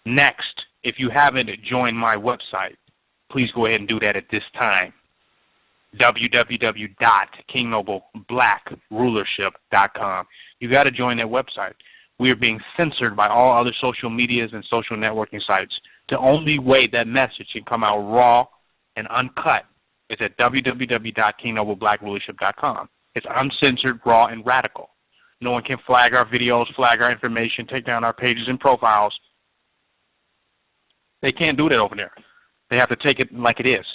Next, if you haven't joined my website, please go ahead and do that at this time. www.kingnobleBlackRulership.com. You got to join that website. We are being censored by all other social medias and social networking sites. The only way that message can come out raw and uncut is at www.kingnobleBlackRulership.com. It's uncensored, raw, and radical. No one can flag our videos, flag our information, take down our pages and profiles. They can't do that over there. They have to take it like it is.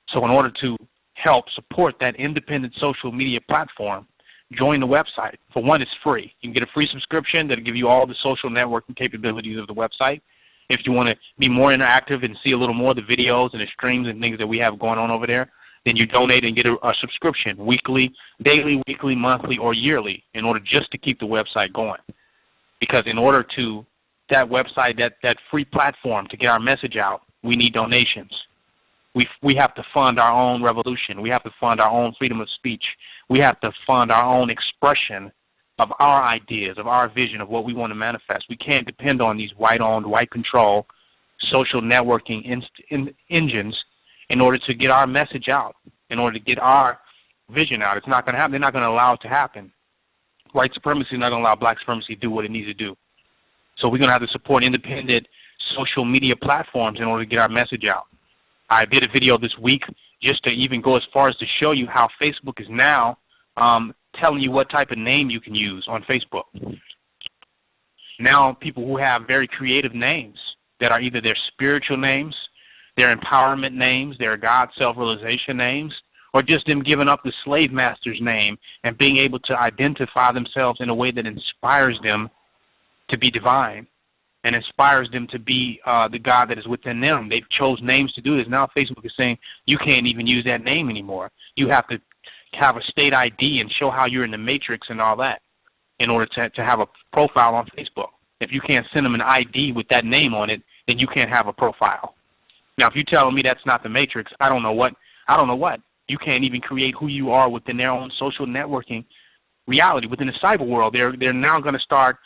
So in order to help support that independent social media platform, join the website. For one, it's free. You can get a free subscription that'll give you all the social networking capabilities of the website. If you want to be more interactive and see a little more of the videos and the streams and things that we have going on over there, then you donate and get a subscription, weekly, daily, weekly, monthly, or yearly, in order just to keep the website going. Because in order to that website, that free platform to get our message out, we need donations. We have to fund our own revolution. We have to fund our own freedom of speech. We have to fund our own expression of our ideas, of our vision, of what we want to manifest. We can't depend on these white-owned, white-controlled social networking engines in order to get our message out, in order to get our vision out. It's not going to happen. They're not going to allow it to happen. White supremacy is not going to allow black supremacy to do what it needs to do. So we're going to have to support independent social media platforms in order to get our message out. I did a video this week just to even go as far as to show you how Facebook is now telling you what type of name you can use on Facebook. Now people who have very creative names that are either their spiritual names, their empowerment names, their God self-realization names, or just them giving up the slave master's name and being able to identify themselves in a way that inspires them to be divine and inspires them to be the God that is within them. They've chose names to do this. Now Facebook is saying you can't even use that name anymore. You have to have a state ID and show how you're in the matrix and all that in order to have a profile on Facebook. If you can't send them an ID with that name on it, then you can't have a profile. Now, if you're telling me that's not the matrix, I don't know what. You can't even create who you are within their own social networking reality, within the cyber world. They're now going to start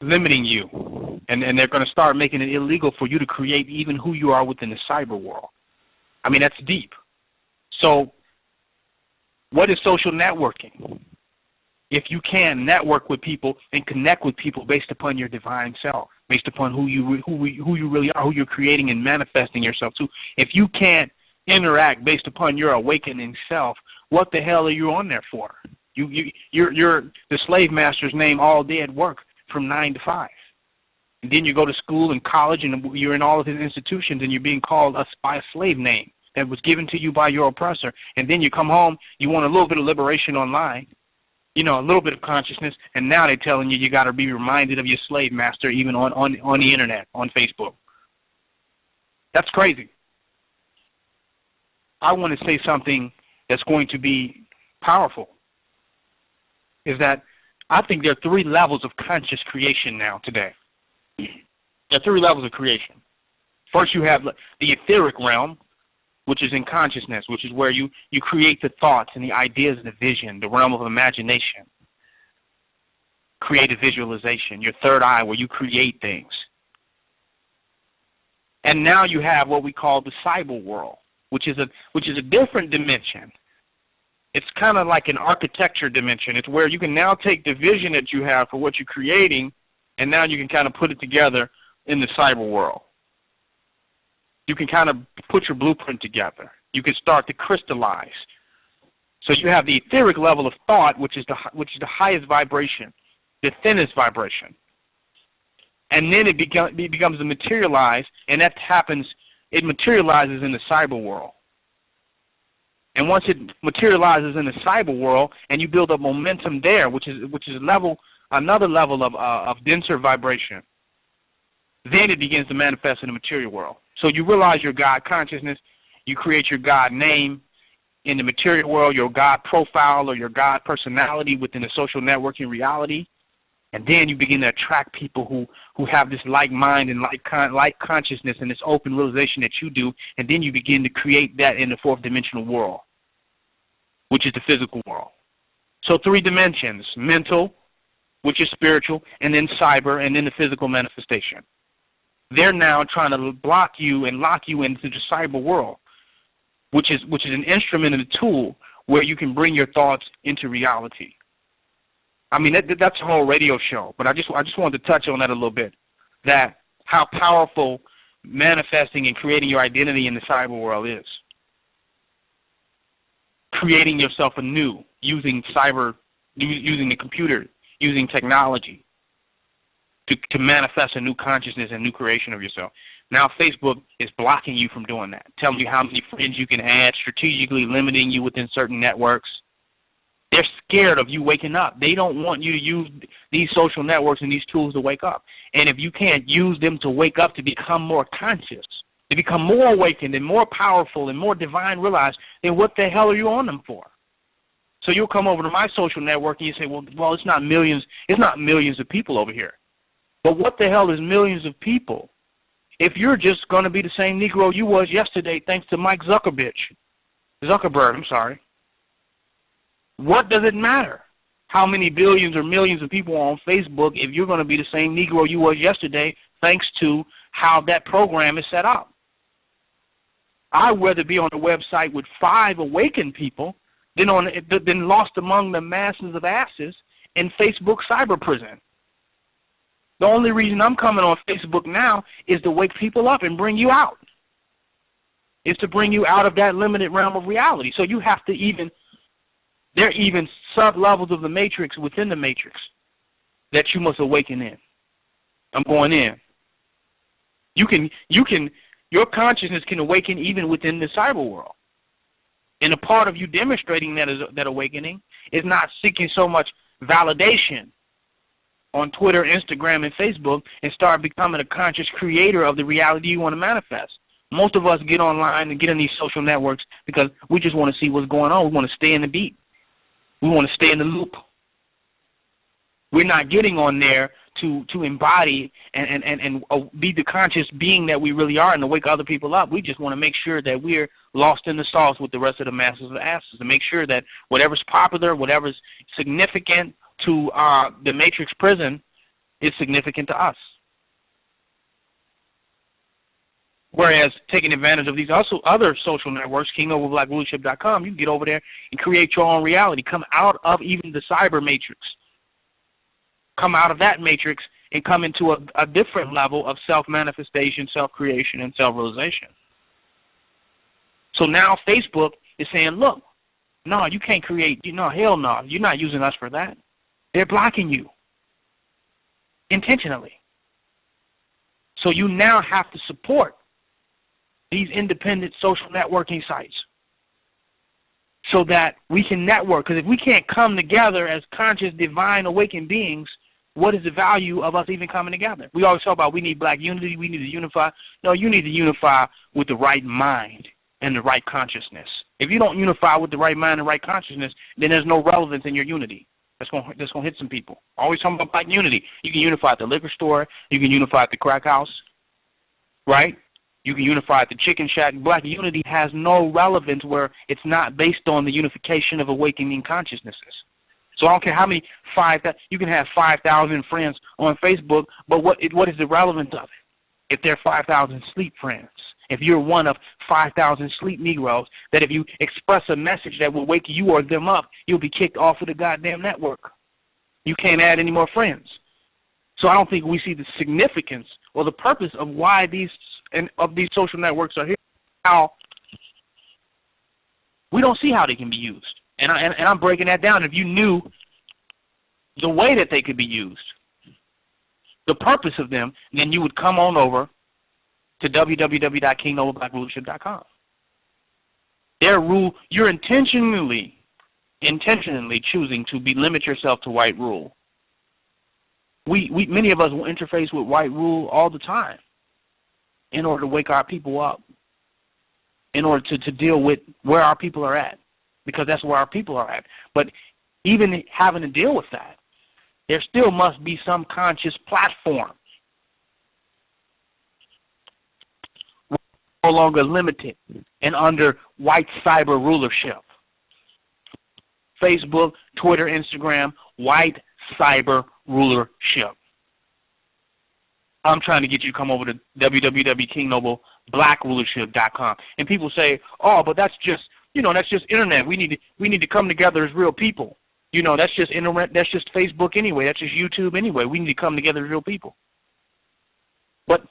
limiting you, and they're going to start making it illegal for you to create even who you are within the cyber world. I mean, that's deep. So what is social networking? If you can network with people and connect with people based upon your divine self, based upon who you really are, who you're creating and manifesting yourself to, if you can't interact based upon your awakening self, what the hell are you on there for? You're the slave master's name all day at work from 9 to 5. And then you go to school and college and you're in all of his institutions and you're being called by a slave name that was given to you by your oppressor. And then you come home, you want a little bit of liberation online, a little bit of consciousness, and now they're telling you got to be reminded of your slave master even on the internet, on Facebook. That's crazy. I want to say something that's going to be powerful, is that I think there are 3 levels of conscious creation now today. There are 3 levels of creation. First, you have the etheric realm, which is in consciousness, which is where you create the thoughts and the ideas and the vision, the realm of imagination, creative visualization, your third eye where you create things. And now you have what we call the cyber world, which is a different dimension. It's kind of like an architecture dimension. It's where you can now take the vision that you have for what you're creating, and now you can kind of put it together in the cyber world. You can kind of put your blueprint together. You can start to crystallize. So you have the etheric level of thought, which is the highest vibration, the thinnest vibration. And then it becomes to materialize, and that happens, it materializes in the cyber world. And once it materializes in the cyber world, and you build up momentum there, which is another level of denser vibration, then it begins to manifest in the material world. So you realize your God consciousness, you create your God name in the material world, your God profile or your God personality within the social networking reality, and then you begin to attract people who have this like mind and like consciousness and this open realization that you do, and then you begin to create that in the 4th dimensional world, which is the physical world. So 3 dimensions: mental, which is spiritual, and then cyber, and then the physical manifestation. They're now trying to block you and lock you into the cyber world, which is an instrument and a tool where you can bring your thoughts into reality. I mean, that's a whole radio show, but I just wanted to touch on that a little bit, that how powerful manifesting and creating your identity in the cyber world is. Creating yourself anew, using the computer, using technology to manifest a new consciousness and new creation of yourself. Now Facebook is blocking you from doing that, telling you how many friends you can add, strategically limiting you within certain networks. They're scared of you waking up. They don't want you to use these social networks and these tools to wake up. And if you can't use them to wake up, to become more conscious, to become more awakened and more powerful and more divine realized, then what the hell are you on them for? So you'll come over to my social network and you say, well, it's not millions of people over here. But what the hell is millions of people if you're just going to be the same Negro you was yesterday thanks to Mike Zuckerberg, I'm sorry. What does it matter how many billions or millions of people are on Facebook if you're going to be the same Negro you was yesterday thanks to how that program is set up? I'd rather be on a website with 5 awakened people than lost among the masses of asses in Facebook cyber prison. The only reason I'm coming on Facebook now is to wake people up and bring you out. It's to bring you out of that limited realm of reality. So you have to there are even sub-levels of the matrix within the matrix that you must awaken in. I'm going in. Your consciousness can awaken even within the cyber world. And a part of you demonstrating that awakening is not seeking so much validation on Twitter, Instagram, and Facebook, and start becoming a conscious creator of the reality you want to manifest. Most of us get online and get in these social networks because we just want to see what's going on. We want to stay in the beat. We want to stay in the loop. We're not getting on there to embody and be the conscious being that we really are and to wake other people up. We just want to make sure that we're lost in the sauce with the rest of the masses of asses, and make sure that whatever's popular, whatever's significant to the matrix prison is significant to us. Whereas taking advantage of these other social networks, kingoverblackrulership.com, you can get over there and create your own reality. Come out of even the cyber matrix. Come out of that matrix and come into a different level of self-manifestation, self-creation, and self-realization. So now Facebook is saying, look, no, you can't create, hell no, you're not using us for that. They're blocking you intentionally. So you now have to support these independent social networking sites so that we can network. Because if we can't come together as conscious, divine, awakened beings, what is the value of us even coming together? We always talk about we need black unity, we need to unify. No, you need to unify with the right mind and the right consciousness. If you don't unify with the right mind and right consciousness, then there's no relevance in your unity. That's going to hit some people. Always talking about black unity. You can unify at the liquor store. You can unify at the crack house, right? You can unify at the chicken shack. Black unity has no relevance where it's not based on the unification of awakening consciousnesses. So I don't care how many you can have 5,000 friends on Facebook, but what is the relevance of it? If there are 5,000 sleep friends, if you're one of 5,000 sleep Negroes, that if you express a message that will wake you or them up, you'll be kicked off of the goddamn network. You can't add any more friends. So I don't think we see the significance or the purpose of why these social networks are here. How we don't see how they can be used. And I'm breaking that down. If you knew the way that they could be used, the purpose of them, then you would come on over to www.kingoverblackrulership.com. You're intentionally choosing to limit yourself to white rule. Many of us will interface with white rule all the time in order to wake our people up, in order to deal with where our people are at, because that's where our people are at. But even having to deal with that, there still must be some conscious platform. We're no longer limited and under white cyber rulership. Facebook, Twitter, Instagram, white cyber rulership. I'm trying to get you to come over to www.kingnobleBlackRulership.com. And people say, oh, but that's just, that's just internet. We need to come together as real people. That's just internet. That's just Facebook anyway. That's just YouTube anyway. We need to come together as real people. But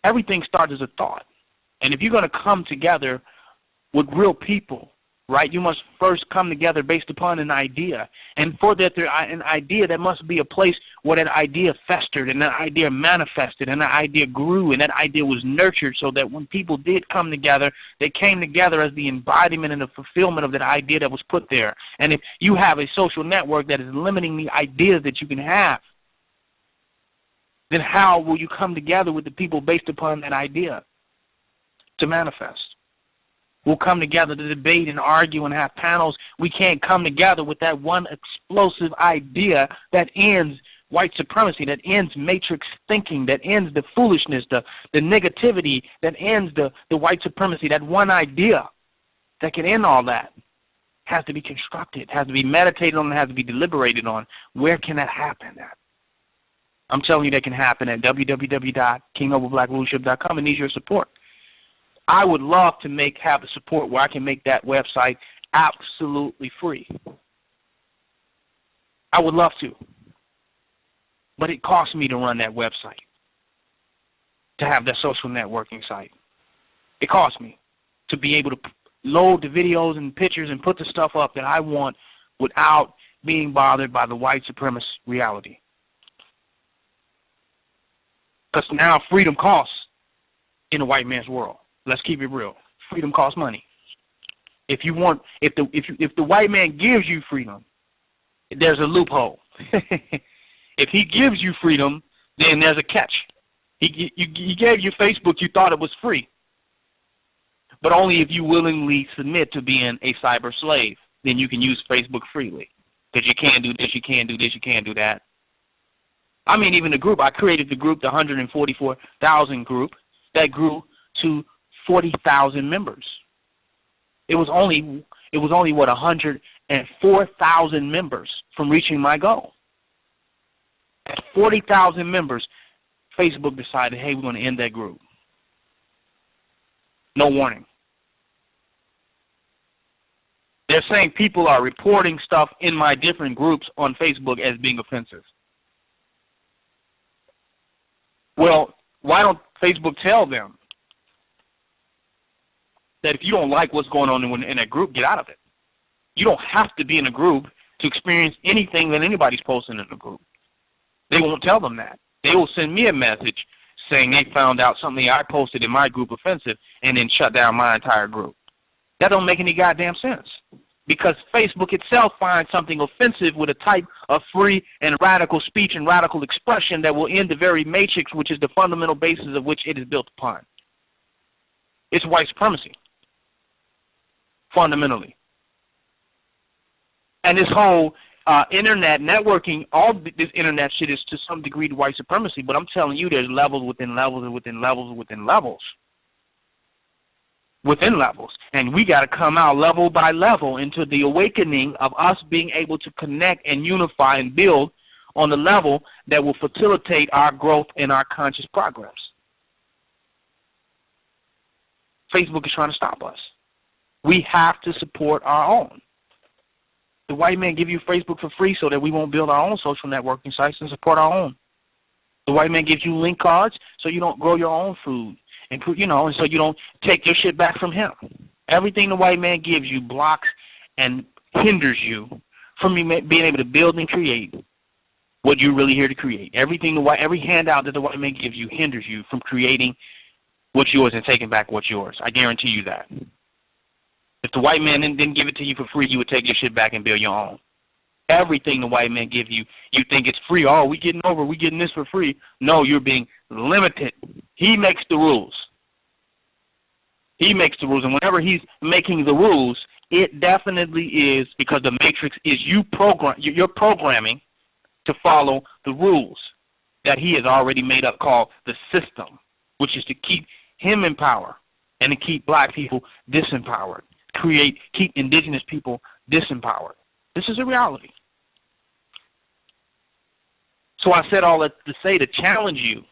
everything starts as a thought. And if you're going to come together with real people, right, you must first come together based upon an idea. And for that, an idea, there must be a place where that idea festered and that idea manifested and that idea grew and that idea was nurtured, so that when people did come together, they came together as the embodiment and the fulfillment of that idea that was put there. And if you have a social network that is limiting the ideas that you can have, then how will you come together with the people based upon that idea to manifest? We'll come together to debate and argue and have panels. We can't come together with that one explosive idea that ends white supremacy, that ends matrix thinking, that ends the foolishness, the negativity, that ends the white supremacy. That one idea that can end all that has to be constructed, has to be meditated on, and has to be deliberated on. Where can that happen at? I'm telling you that can happen at www.kingnobleBlackRulership.com. It needs your support. I would love to have the support where I can make that website absolutely free. I would love to. But it costs me to run that website, to have that social networking site. It costs me to be able to load the videos and pictures and put the stuff up that I want without being bothered by the white supremacist reality. Because now freedom costs in the white man's world. Let's keep it real. Freedom costs money. If the white man gives you freedom, there's a loophole. If he gives you freedom, then there's a catch. He gave you Facebook, you thought it was free. But only if you willingly submit to being a cyber slave, then you can use Facebook freely. Because you can't do this, you can't do this, you can't do that. I mean, even the group, I created the group, the 144,000 group, that grew to 40,000 members. It was only what, 104,000 members from reaching my goal. At 40,000 members, Facebook decided, hey, we're going to end that group. No warning. They're saying people are reporting stuff in my different groups on Facebook as being offensive. Well, why don't Facebook tell them that if you don't like what's going on in a group, get out of it? You don't have to be in a group to experience anything that anybody's posting in the group. They won't tell them that. They will send me a message saying they found out something I posted in my group offensive and then shut down my entire group. That don't make any goddamn sense, because Facebook itself finds something offensive with a type of free and radical speech and radical expression that will end the very matrix, which is the fundamental basis of which it is built upon. It's white supremacy, fundamentally. And this whole internet networking, all this internet shit is to some degree white supremacy, but I'm telling you there's levels within levels and within levels within levels. Within levels. And we got to come out level by level into the awakening of us being able to connect and unify and build on the level that will facilitate our growth and our conscious progress. Facebook is trying to stop us. We have to support our own. The white man give you Facebook for free so that we won't build our own social networking sites and support our own. The white man gives you link cards so you don't grow your own food, and and so you don't take your shit back from him. Everything the white man gives you blocks and hinders you from being able to build and create what you're really here to create. Every handout that the white man gives you hinders you from creating what's yours and taking back what's yours. I guarantee you that. If the white man didn't give it to you for free, you would take your shit back and build your own. Everything the white man gives you, you think it's free. Oh, we getting this for free. No, you're being limited. He makes the rules. He makes the rules, and whenever he's making the rules, it definitely is because the matrix is you're programming to follow the rules that he has already made up, called the system, which is to keep him in power and to keep black people disempowered. Keep indigenous people disempowered. This is a reality. So I said all that to say to challenge you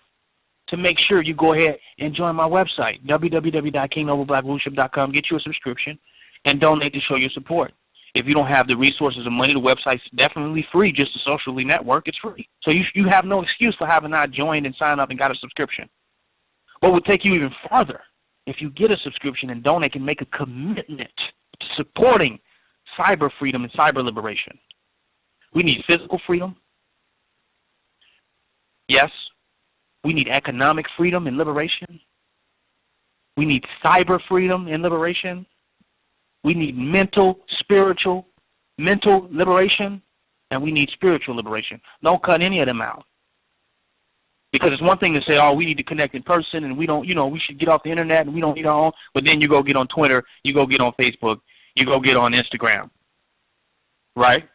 to make sure you go ahead and join my website, www.kingnobleblackruleship.com. Get you a subscription and donate to show your support. If you don't have the resources or money, the website's definitely free just to socially network. It's free. So you have no excuse for having not joined and signed up and got a subscription. What would take you even farther if you get a subscription and donate and make a commitment to supporting cyber freedom and cyber liberation. We need physical freedom. Yes. We need economic freedom and liberation. We need cyber freedom and liberation. We need mental liberation, and we need spiritual liberation. Don't cut any of them out. Because it's one thing to say, oh, we need to connect in person, and we don't, we should get off the internet, and we don't need our own. But then you go get on Twitter, you go get on Facebook, you go get on Instagram, right?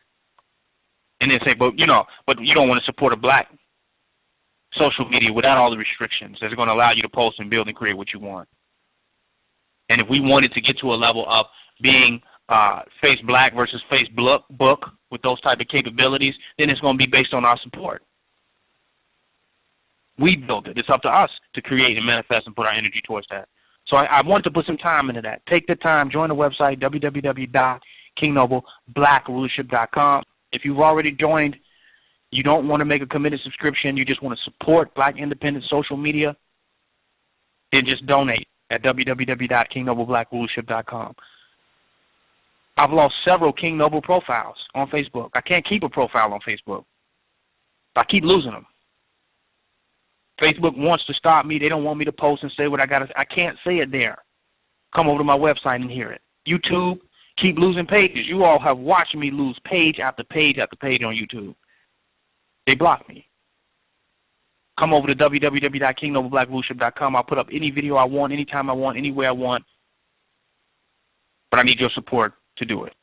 And then say, but you don't want to support a black social media without all the restrictions that's going to allow you to post and build and create what you want. And if we wanted to get to a level of being face black versus face book with those type of capabilities, then it's going to be based on our support. We build it. It's up to us to create and manifest and put our energy towards that. So I want to put some time into that. Take the time. Join the website, www.kingnobleblackruleship.com. If you've already joined, you don't want to make a committed subscription, you just want to support black independent social media, then just donate at www.kingnobleblackruleship.com. I've lost several King Noble profiles on Facebook. I can't keep a profile on Facebook. I keep losing them. Facebook wants to stop me. They don't want me to post and say what I got to say. I can't say it there. Come over to my website and hear it. YouTube, keep losing pages. You all have watched me lose page after page after page on YouTube. They block me. Come over to www.kingnobleblackruleship.com. I'll put up any video I want, anytime I want, anywhere I want. But I need your support to do it.